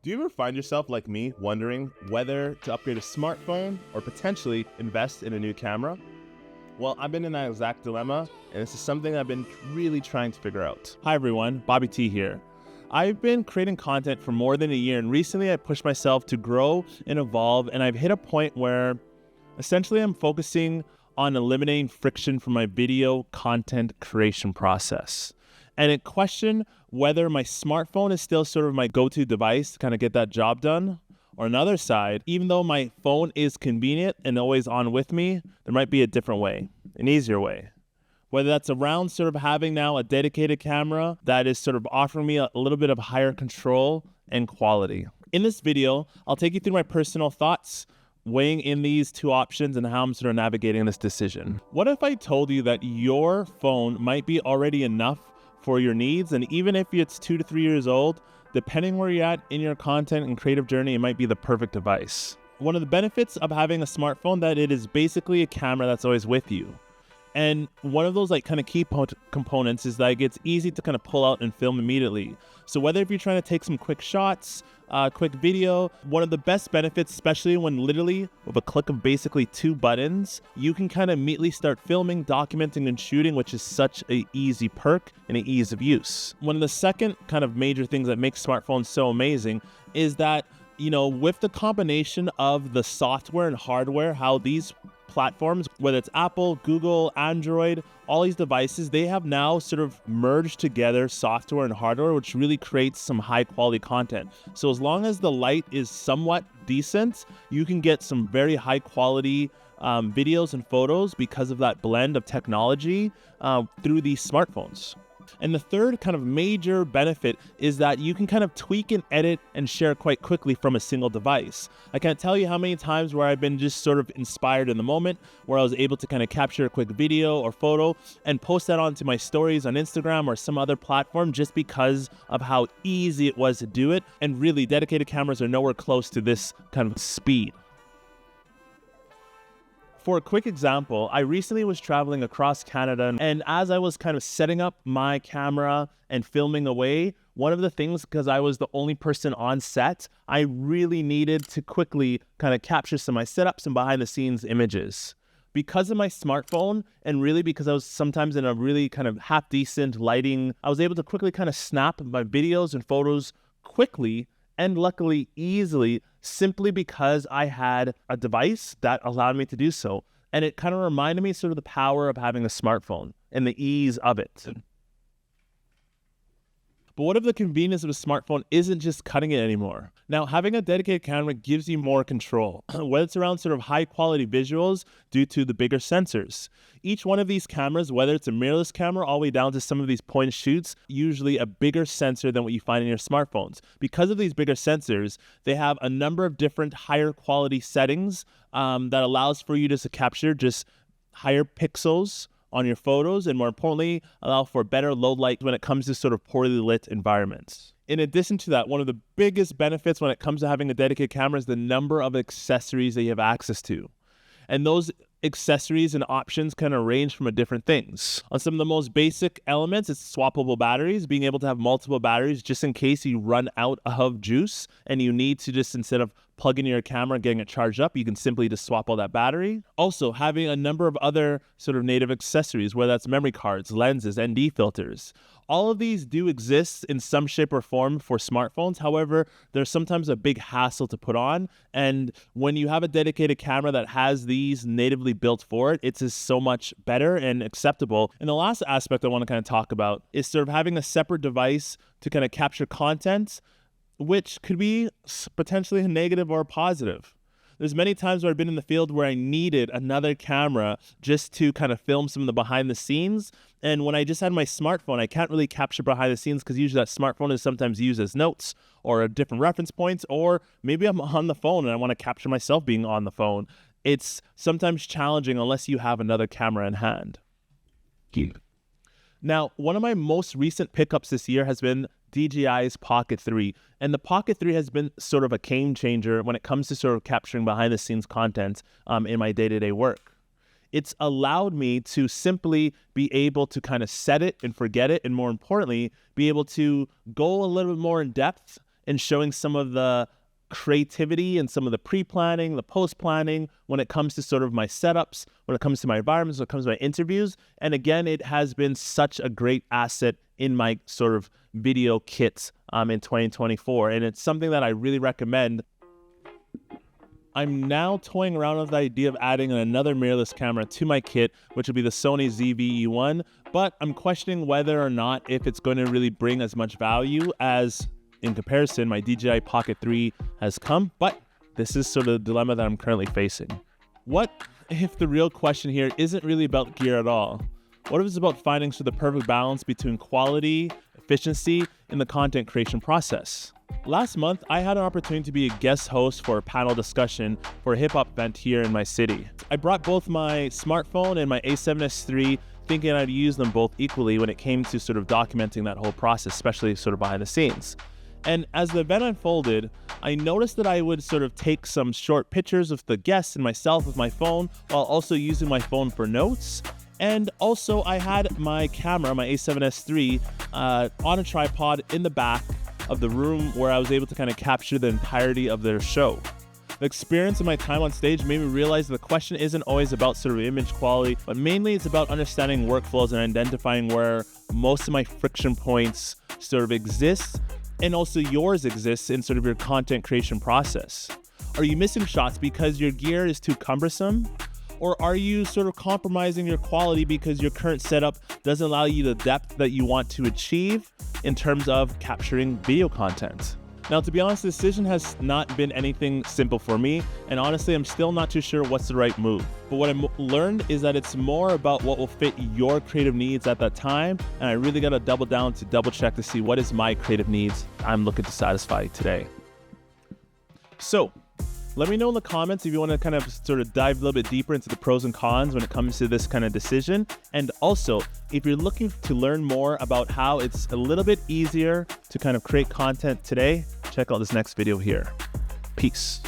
Do you ever find yourself like me wondering whether to upgrade a smartphone or potentially invest in a new camera? Well, I've been in that exact dilemma, and this is something I've been really trying to figure out. Hi everyone, Bobby.T here. I've been creating content for more than a year, and recently I pushed myself to grow and evolve, and I've hit a point where essentially I'm focusing on eliminating friction from my video content creation process. And it questioned whether my smartphone is still sort of my go-to device to kind of get that job done. Or another side, even though my phone is convenient and always on with me, there might be a different way, an easier way. Whether that's around sort of having now a dedicated camera that is sort of offering me a little bit of higher control and quality. In this video, I'll take you through my personal thoughts, weighing in these two options and how I'm sort of navigating this decision. What if I told you that your phone might be already enough for your needs, and even if it's 2 to 3 years old, depending where you're at in your content and creative journey, it might be the perfect device. One of the benefits of having a smartphone that it is basically a camera that's always with you. And one of those like kind of key components is that it gets easy to kind of pull out and film immediately. So whether if you're trying to take some quick shots, quick video, one of the best benefits, especially when literally with a click of basically 2 buttons, you can kind of immediately start filming, documenting, and shooting, which is such an easy perk and an ease of use. One of the second kind of major things that makes smartphones so amazing is that, with the combination of the software and hardware, how these platforms, whether it's Apple, Google, Android, all these devices, they have now sort of merged together software and hardware, which really creates some high quality content. So as long as the light is somewhat decent, you can get some very high quality videos and photos because of that blend of technology through these smartphones. And the third kind of major benefit is that you can kind of tweak and edit and share quite quickly from a single device. I can't tell you how many times where I've been just sort of inspired in the moment, where I was able to kind of capture a quick video or photo and post that onto my stories on Instagram or some other platform just because of how easy it was to do it. And really, dedicated cameras are nowhere close to this kind of speed. For a quick example, I recently was traveling across Canada, and as I was kind of setting up my camera and filming away, one of the things, because I was the only person on set, I really needed to quickly kind of capture some of my setups and behind the scenes images. Because of my smartphone, and really because I was sometimes in a really kind of half decent lighting, I was able to quickly kind of snap my videos and photos quickly and luckily easily, simply because I had a device that allowed me to do so. And it kind of reminded me sort of the power of having a smartphone and the ease of it. But what if the convenience of a smartphone isn't just cutting it anymore? Now, having a dedicated camera gives you more control, whether it's around sort of high quality visuals due to the bigger sensors. Each one of these cameras, whether it's a mirrorless camera all the way down to some of these point and shoots, usually a bigger sensor than what you find in your smartphones. Because of these bigger sensors, they have a number of different higher quality settings that allows for you to capture just higher pixels on your photos, and more importantly, allow for better low light when it comes to sort of poorly lit environments. In addition to that, one of the biggest benefits when it comes to having a dedicated camera is the number of accessories that you have access to. And those accessories and options kind of range from different things. On some of the most basic elements, it's swappable batteries, being able to have multiple batteries just in case you run out of juice and you need to just, instead of plugging your camera and getting it charged up, you can simply just swap all that battery. Also, having a number of other sort of native accessories, whether that's memory cards, lenses, ND filters. All of these do exist in some shape or form for smartphones. However, they're sometimes a big hassle to put on. And when you have a dedicated camera that has these natively built for it, it's just so much better and acceptable. And the last aspect I want to kind of talk about is sort of having a separate device to kind of capture content, which could be potentially a negative or a positive. There's many times where I've been in the field where I needed another camera just to kind of film some of the behind the scenes. And when I just had my smartphone, I can't really capture behind the scenes because usually that smartphone is sometimes used as notes or different reference points, or maybe I'm on the phone and I want to capture myself being on the phone. It's sometimes challenging unless you have another camera in hand. Now, one of my most recent pickups this year has been DJI's Pocket 3. And the Pocket 3 has been sort of a game changer when it comes to sort of capturing behind the scenes content in my day-to-day work. It's allowed me to simply be able to kind of set it and forget it, and more importantly, be able to go a little bit more in depth in showing some of the creativity and some of the pre-planning, the post-planning when it comes to sort of my setups, when it comes to my environments, when it comes to my interviews. And again, it has been such a great asset in my sort of video kits in 2024. And it's something that I really recommend. I'm now toying around with the idea of adding another mirrorless camera to my kit, which will be the Sony ZV-E1, but I'm questioning whether or not if it's going to really bring as much value as, in comparison, my DJI Pocket 3 has come. But this is sort of the dilemma that I'm currently facing. What if the real question here isn't really about gear at all? What if it's about finding sort of the perfect balance between quality, efficiency, and the content creation process? Last month, I had an opportunity to be a guest host for a panel discussion for a hip-hop event here in my city. I brought both my smartphone and my A7S III, thinking I'd use them both equally when it came to sort of documenting that whole process, especially sort of behind the scenes. And as the event unfolded, I noticed that I would sort of take some short pictures of the guests and myself with my phone, while also using my phone for notes. And also I had my camera, my A7S III, on a tripod in the back of the room where I was able to kind of capture the entirety of their show. The experience of my time on stage made me realize the question isn't always about sort of image quality, but mainly it's about understanding workflows and identifying where most of my friction points sort of exist, and also yours exists in sort of your content creation process. Are you missing shots because your gear is too cumbersome? Or are you sort of compromising your quality because your current setup doesn't allow you the depth that you want to achieve in terms of capturing video content? Now, to be honest, the decision has not been anything simple for me, and honestly, I'm still not too sure what's the right move. But what I've learned is that it's more about what will fit your creative needs at that time, and I really gotta double down to double check to see what is my creative needs I'm looking to satisfy today. So, let me know in the comments if you want to kind of sort of dive a little bit deeper into the pros and cons when it comes to this kind of decision. And also, if you're looking to learn more about how it's a little bit easier to kind of create content today, check out this next video here. Peace.